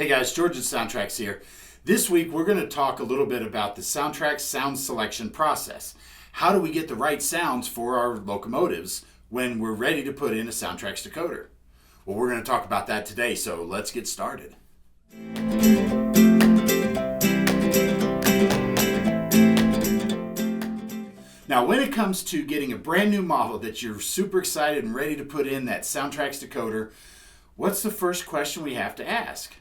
Hey guys, George at SoundTraxx here. This week we're going to talk a little bit about the SoundTraxx sound selection process. How do we get the right sounds for our locomotives when we're ready to put in a SoundTraxx decoder? Well, we're going to talk about that today, so let's get started. Now, when it comes to getting a brand new model that you're super excited and ready to put in that SoundTraxx decoder, what's the first question we have to ask?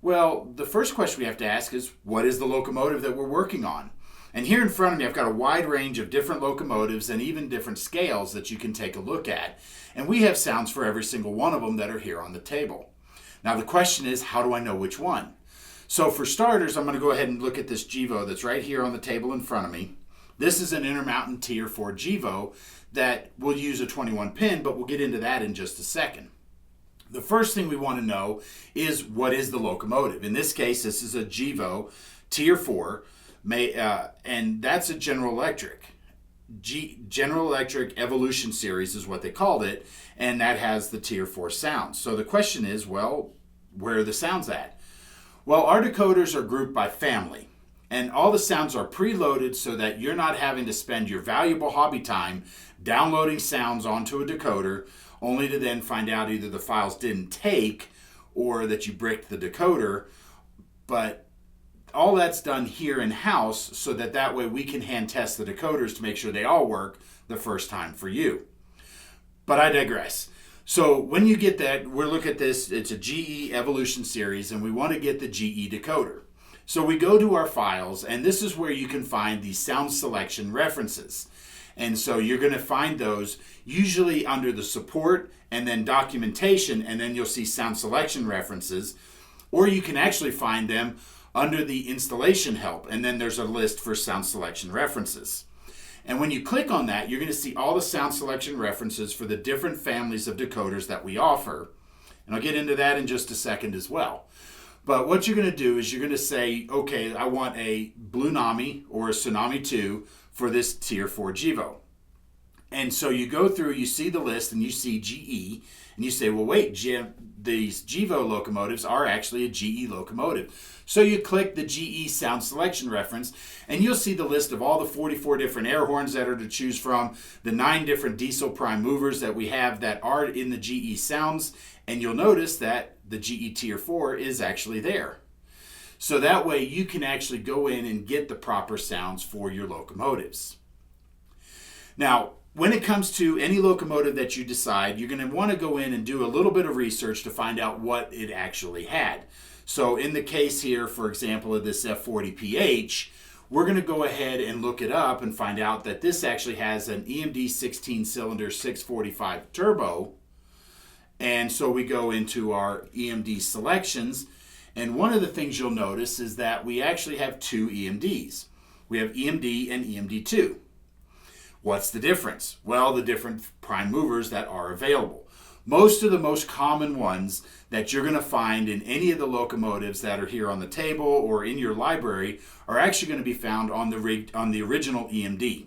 Well, the first question we have to ask is, what is the locomotive that we're working on? And here in front of me, I've got a wide range of different locomotives and even different scales that you can take a look at. And we have sounds for every single one of them that are here on the table. Now, the question is, how do I know which one? So for starters, I'm going to go ahead and look at this GEVO that's right here on the table in front of me. This is an Intermountain Tier 4 GEVO that will use a 21 pin, but we'll get into that in just a second. The first thing we want to know is, what is the locomotive? In this case, this is a GEVO Tier 4, and that's a General Electric. General Electric Evolution Series is what they called it, and that has the Tier 4 sounds. So the question is, well, where are the sounds at? Well, our decoders are grouped by family, and all the sounds are preloaded so that you're not having to spend your valuable hobby time downloading sounds onto a decoder, only to then find out either the files didn't take or that you bricked the decoder. But all that's done here in-house so that way we can hand test the decoders to make sure they all work the first time for you. But I digress. So when you get that, we'll look at this, it's a GE Evolution Series, and we want to get the GE decoder. So we go to our files, and this is where you can find the sound selection references. And so you're going to find those usually under the support and then documentation, and then you'll see sound selection references, or you can actually find them under the installation help, and then there's a list for sound selection references. And when you click on that, you're going to see all the sound selection references for the different families of decoders that we offer. And I'll get into that in just a second as well. But what you're going to do is you're going to say, okay, I want a Blunami or a Tsunami2 for this Tier 4 GEVO. And so you go through, you see the list, and you see GE, and you say, well, wait, these GEVO locomotives are actually a GE locomotive. So you click the GE sound selection reference, and you'll see the list of all the 44 different air horns that are to choose from, the 9 different diesel prime movers that we have that are in the GE sounds, and you'll notice that the GE Tier 4 is actually there. So that way you can actually go in and get the proper sounds for your locomotives. Now, when it comes to any locomotive that you decide, you're going to want to go in and do a little bit of research to find out what it actually had. So in the case here, for example, of this F40PH, we're going to go ahead and look it up and find out that this actually has an EMD 16-cylinder 645 turbo. And so we go into our EMD selections, and one of the things you'll notice is that we actually have 2 EMDs. We have EMD and EMD2. What's the difference? Well, the different prime movers that are available. Most of the most common ones that you're going to find in any of the locomotives that are here on the table or in your library are actually going to be found on the original EMD.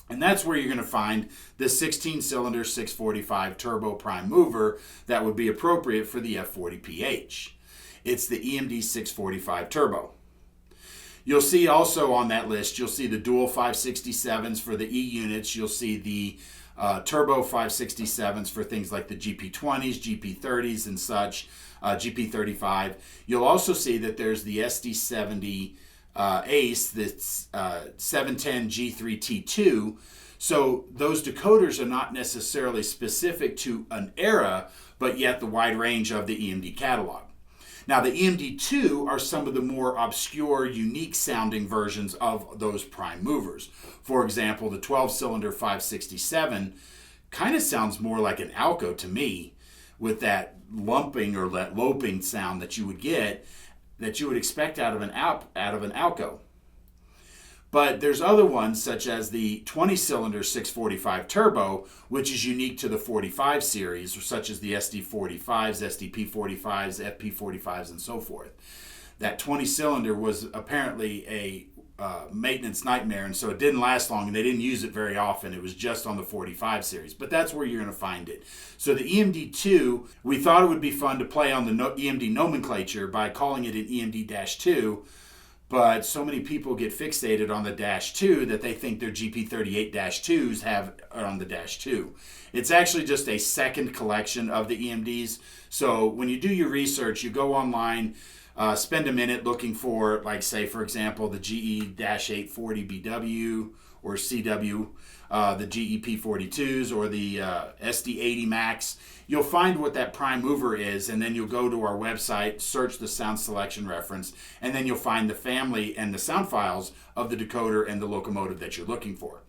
And that's where you're going to find the 16-cylinder 645 turbo prime mover that would be appropriate for the F40PH. It's the EMD 645 turbo. You'll see also on that list, you'll see the dual 567s for the E units. You'll see the turbo 567s for things like the GP20s, GP30s and such, GP35. You'll also see that there's the SD70 ACE, that's 710 G3T2. So those decoders are not necessarily specific to an era, but yet the wide range of the EMD catalog. Now, the EMD2 are some of the more obscure, unique sounding versions of those prime movers. For example, the 12-cylinder 567 kind of sounds more like an ALCO to me, with that lumping or that loping sound that you would get, that you would expect out of an ALCO. But there's other ones, such as the 20-cylinder 645 turbo, which is unique to the 45 series, such as the SD45s, SDP45s, FP45s, and so forth. That 20-cylinder was apparently maintenance nightmare, and so it didn't last long, and they didn't use it very often. It was just on the 45 series, but that's where you're going to find it. So the EMD2, we thought it would be fun to play on the EMD nomenclature by calling it an EMD-2, but so many people get fixated on the -2 that they think their GP38-2s have on the -2. It's actually just a second collection of the EMDs. So when you do your research, you go online, spend a minute looking for, like, say, for example, the GE-840BW or CW, the GEP42s or the SD80 Max. You'll find what that prime mover is, and then you'll go to our website, search the sound selection reference, and then you'll find the family and the sound files of the decoder and the locomotive that you're looking for.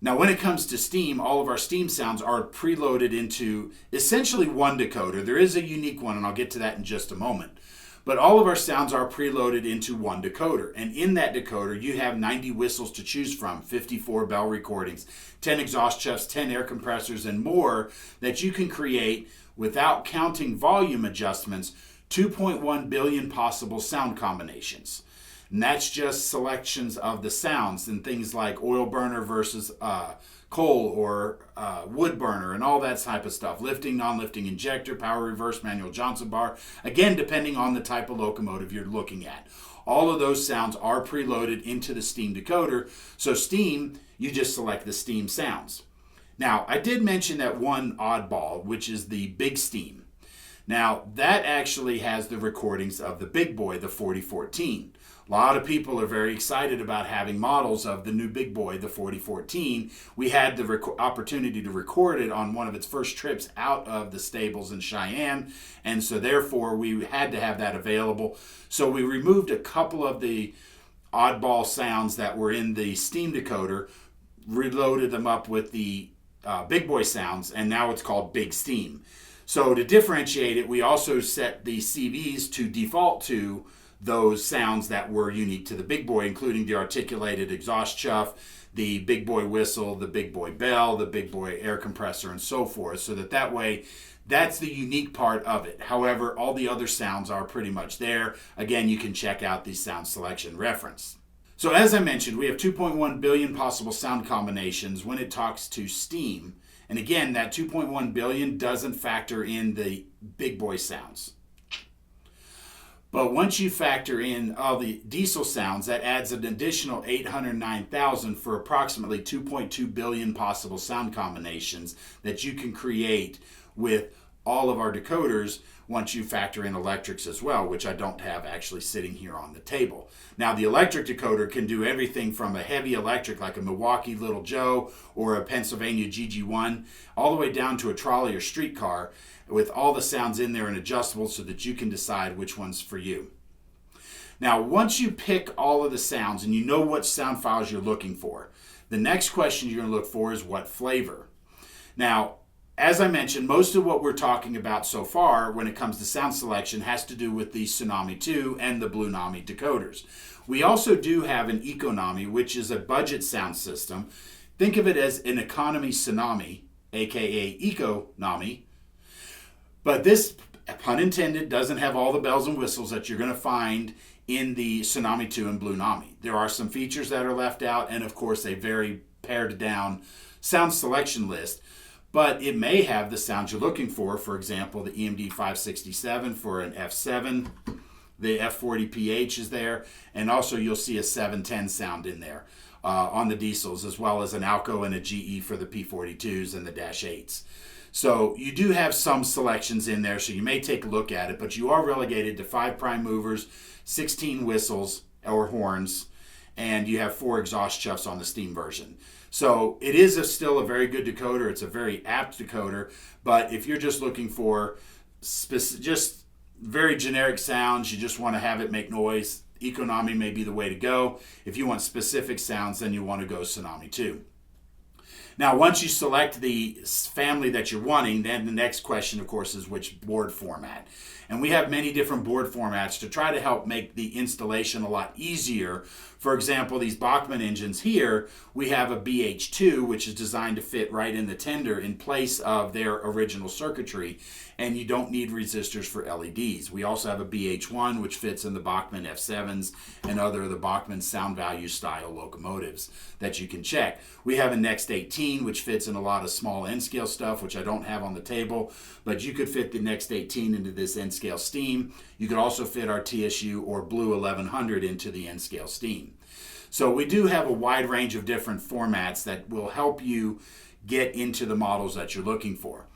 Now, when it comes to Steam, all of our Steam sounds are preloaded into essentially one decoder. There is a unique one, and I'll get to that in just a moment. But all of our sounds are preloaded into one decoder. And in that decoder, you have 90 whistles to choose from, 54 bell recordings, 10 exhaust chuffs, 10 air compressors, and more that you can create without counting volume adjustments, 2.1 billion possible sound combinations. And that's just selections of the sounds and things like oil burner versus coal or wood burner and all that type of stuff. Lifting, non-lifting injector, power reverse, manual Johnson bar. Again, depending on the type of locomotive you're looking at. All of those sounds are preloaded into the Steam decoder. So Steam, you just select the Steam sounds. Now, I did mention that one oddball, which is the Big Steam. Now, that actually has the recordings of the big boy, the 4014. A lot of people are very excited about having models of the new big boy, the 4014. We had the opportunity to record it on one of its first trips out of the stables in Cheyenne, and so therefore we had to have that available. So we removed a couple of the oddball sounds that were in the Steam decoder, reloaded them up with the big boy sounds, and now it's called Big Steam. So to differentiate it, we also set the CVs to default to those sounds that were unique to the big boy, including the articulated exhaust chuff, the big boy whistle, the big boy bell, the big boy air compressor, and so forth, so that way, that's the unique part of it. However, all the other sounds are pretty much there. Again, you can check out the sound selection reference. So as I mentioned, we have 2.1 billion possible sound combinations when it talks to Steam. And again, that 2.1 billion doesn't factor in the big boy sounds. But once you factor in all the diesel sounds, that adds an additional 809,000 for approximately 2.2 billion possible sound combinations that you can create with all of our decoders once you factor in electrics as well, which I don't have actually sitting here on the table. Now, the electric decoder can do everything from a heavy electric like a Milwaukee Little Joe or a Pennsylvania GG1 all the way down to a trolley or streetcar, with all the sounds in there and adjustable so that you can decide which one's for you. Now, once you pick all of the sounds and you know what sound files you're looking for, the next question you're going to look for is what flavor. Now, as I mentioned, most of what we're talking about so far when it comes to sound selection has to do with the Tsunami2 and the Blunami decoders. We also do have an Econami, which is a budget sound system. Think of it as an economy Tsunami, aka Econami. But this, pun intended, doesn't have all the bells and whistles that you're going to find in the Tsunami2 and Blunami. There are some features that are left out, and of course a very pared down sound selection list. But it may have the sounds you're looking for example, the EMD 567 for an F7, the F40PH is there, and also you'll see a 710 sound in there on the diesels, as well as an ALCO and a GE for the P42s and the -8s. So you do have some selections in there, so you may take a look at it, but you are relegated to 5 prime movers, 16 whistles or horns, and you have 4 exhaust chuffs on the Steam version. So it is still a very good decoder. It's a very apt decoder, but if you're just looking for just very generic sounds, you just want to have it make noise, Econami may be the way to go. If you want specific sounds, then you want to go Tsunami2. Now, once you select the family that you're wanting, then the next question, of course, is which board format. And we have many different board formats to try to help make the installation a lot easier. For example, these Bachmann engines here, we have a BH2, which is designed to fit right in the tender in place of their original circuitry, and you don't need resistors for LEDs. We also have a BH1, which fits in the Bachmann F7s and other of the Bachmann sound value style locomotives that you can check. We have a Next 18, which fits in a lot of small N-scale stuff, which I don't have on the table, but you could fit the Next 18 into this N-scale Steam. You could also fit our TSU or Blue 1100 into the N-scale Steam. So we do have a wide range of different formats that will help you get into the models that you're looking for.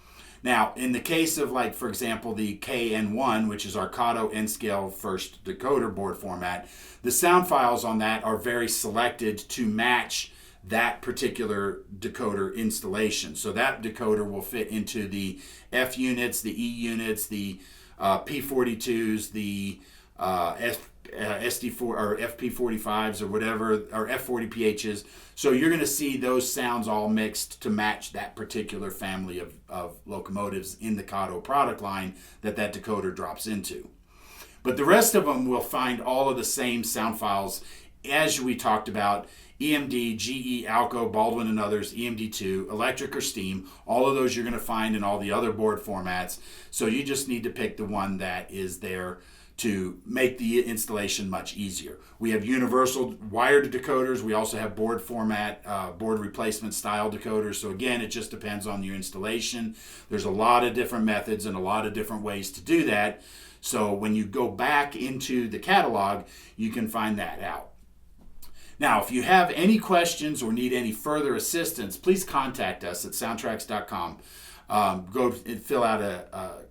Now, in the case of, like, for example, the KN1, which is our Kato N-scale first decoder board format, the sound files on that are very selected to match that particular decoder installation. So that decoder will fit into the F units, the E units, the P42s, the SD4 or FP45s or whatever, or F40PHs. So you're going to see those sounds all mixed to match that particular family of locomotives in the Kato product line that decoder drops into. But the rest of them will find all of the same sound files as we talked about: EMD, GE, ALCO, Baldwin and Others, EMD2, electric or steam. All of those you're going to find in all the other board formats. So you just need to pick the one that is there to make the installation much easier. We have universal wired decoders. We also have board format, board replacement style decoders. So again, it just depends on your installation. There's a lot of different methods and a lot of different ways to do that. So when you go back into the catalog, you can find that out. Now, if you have any questions or need any further assistance, please contact us at SoundTraxx.com. Go and fill out a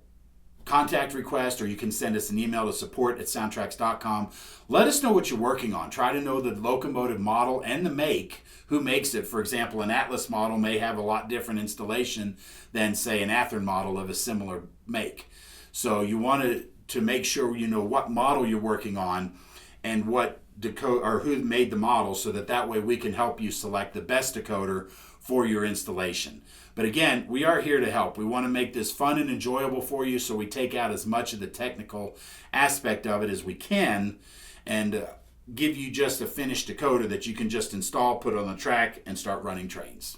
contact request, or you can send us an email to support@SoundTraxx.com. Let us know what you're working on. Try to know the locomotive model and the make, who makes it. For example, an Atlas model may have a lot different installation than, say, an Athearn model of a similar make. So you want to make sure you know what model you're working on and what decoder or who made the model, so that way we can help you select the best decoder for your installation. But again, we are here to help. We want to make this fun and enjoyable for you, so we take out as much of the technical aspect of it as we can and give you just a finished decoder that you can just install, put on the track, and start running trains.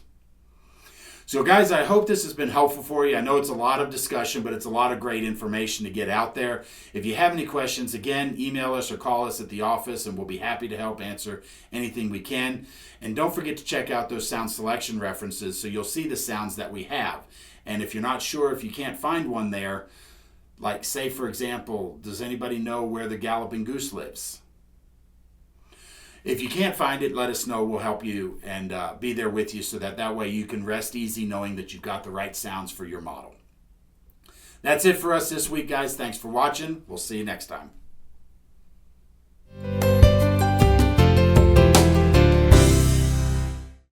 So guys, I hope this has been helpful for you. I know it's a lot of discussion, but it's a lot of great information to get out there. If you have any questions, again, email us or call us at the office, and we'll be happy to help answer anything we can. And don't forget to check out those sound selection references so you'll see the sounds that we have. And if you're not sure, if you can't find one there, like, say, for example, does anybody know where the Galloping Goose lives? If you can't find it, let us know. We'll help you and be there with you, so that way you can rest easy knowing that you've got the right sounds for your model. That's it for us this week, guys. Thanks for watching. We'll see you next time.